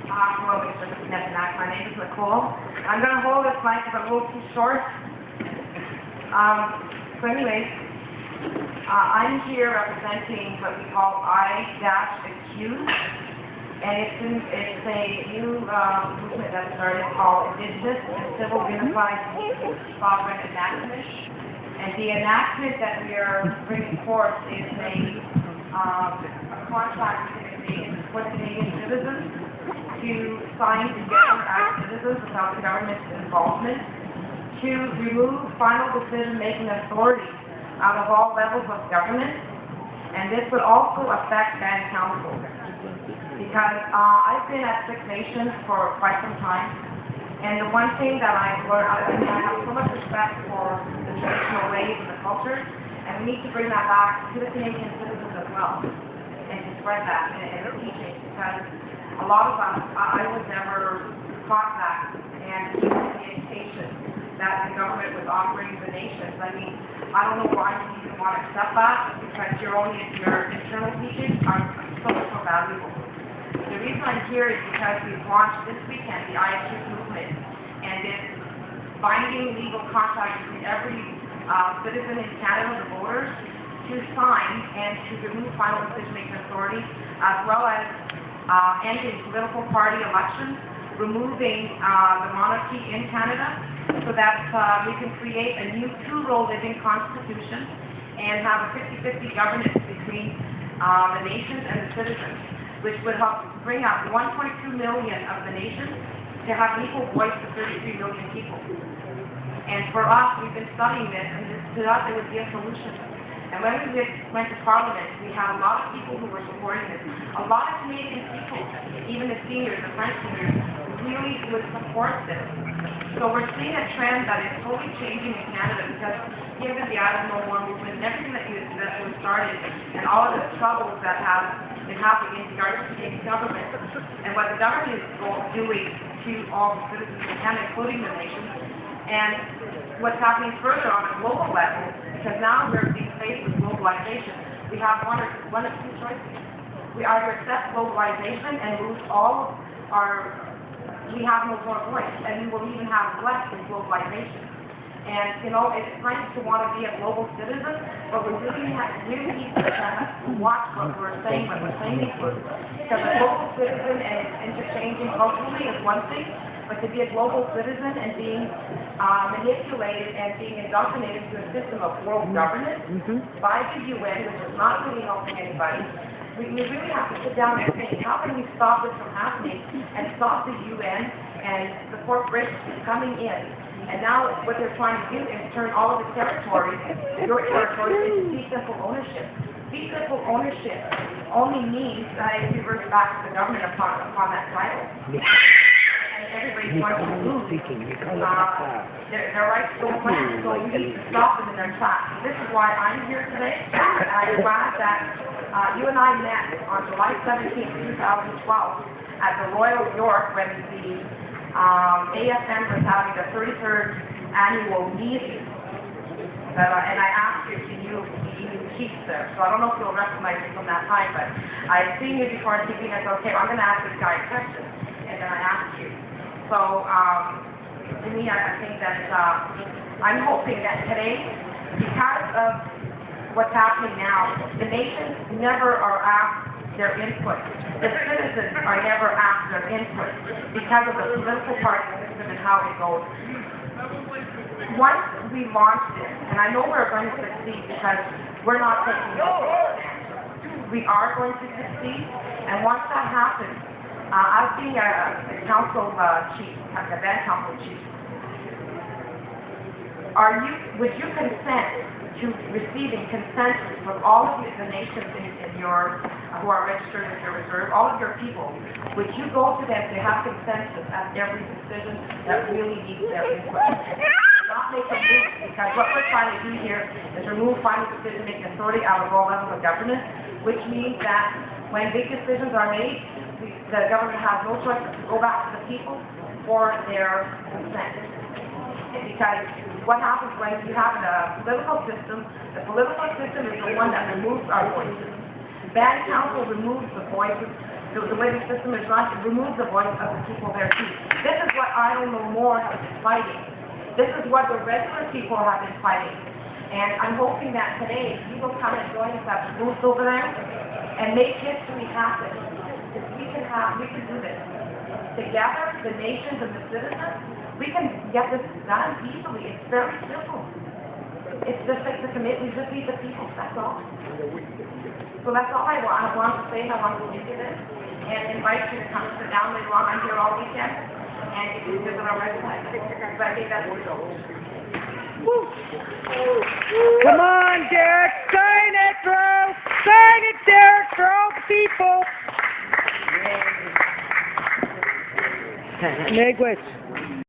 Hello, Mr. Nepinak. My name is Nicole. I'm going to hold this mic because I'm a little too short. I'm here representing what we call i-acuse, and it's a new movement that started called Indigenous and Civil Unified Sovereign Enactment. And the enactment that we are bringing forth is a contract for Canadian citizens to sign together as citizens without the government's involvement to remove final decision-making authority out of all levels of government. And this would also affect band council, because I've been at Six Nations for quite some time, and the one thing that I've learned, I have so much respect for the traditional ways and the culture, and we need to bring that back to the Canadian citizens as well, and to spread that in the teaching, because a lot of us, I was never taught that, and the education that the government was offering the nations. I mean, I don't know why you even want to accept that, because your internal teachings are so much more valuable. The reason I'm here is because we've launched this weekend the i-acuse movement, and it's binding legal contracts between every citizen in Canada, the voters, to sign and to remove final decision-making authority, as well as ending political party elections, removing the monarchy in Canada, so that we can create a new two-role living constitution and have a 50-50 governance between the nations and the citizens, which would help bring up 1.2 million of the nations to have equal voice to 33 million people. And for us, we've been studying this, and to us it would be a solution. And when we went to Parliament, we had a lot of people who were supporting this. A lot of Canadian people, even the seniors, the French seniors, really would support this. So we're seeing a trend that is totally changing in Canada, because given the I Don't Know More movement and everything that was started, and all of the troubles that have been happening in regards to the government, and what the government is doing to all the citizens of Canada, including the nation, and what's happening further on a global level, because now we're being faced with globalization. We have one of two choices. We either accept globalization and lose all we have no more voice, and we will even have less in globalization. And, you know, it's nice to want to be a global citizen, but we really need to watch what we're saying includes. Because a global citizen and interchanging culturally is one thing, but to be a global citizen and being manipulated and being indoctrinated into a system of world governance by the UN, which is not really helping anybody, we really have to sit down and think, how can we stop this from happening and stop the UN and the corporations from coming in? And now what they're trying to do is turn all of the territories, your territories, into fee simple ownership. Fee simple ownership only means that it reverts back to the government upon that title. And everybody's going to lose their rights to own land, so you need to stop them in their tracks. This is why I'm here today, and I'm glad that you and I met on July 17, 2012 at the Royal York when the AFN was having the 33rd annual meeting. And I asked you to you chiefs there, so I don't know if you'll recognize me from that time, but I've seen you before on TV, and I said, okay, I'm going to ask this guy a question, and then I asked you. So, to me, I think that I'm hoping that today, because of what's happening now, the nations never are asked their input. The citizens are never asked their input because of the political party system and how it goes. Once we launch this, and I know we're going to succeed because we're not taking no stand. We are going to succeed, and once that happens, as being a council chief, a band council chief, would you consent to receiving consensus from all of the nations who are registered in your reserve, all of your people? Would you go to them to have consensus at every decision that really needs their input? Not make a move, because what we're trying to do here is remove final decision-making authority out of all levels of government, which means that when big decisions are made, the government has no choice but to go back to the people for their consent. Because what happens when you have a political system, the political system is the one that removes our voices. Bad counsel removes the voices the way the system is run, it removes the voice of the people there too. This is what I Don't Know More has been fighting. This is what the regular people have been fighting. And I'm hoping that today you will come and join us at the booth over there and make history happen. Because we can do this. Together, the nations and the citizens, we can get this done easily. It's very simple. It's just like the commitment, we just need the people, that's all. So that's all I want to say, I want to give you this, and invite you to come sit down later on. I'm here all weekend, and you can visit our website. But I think that's Woo. Come on, Derek, sign it, bro! Sign it, Derek, for all the people! Language.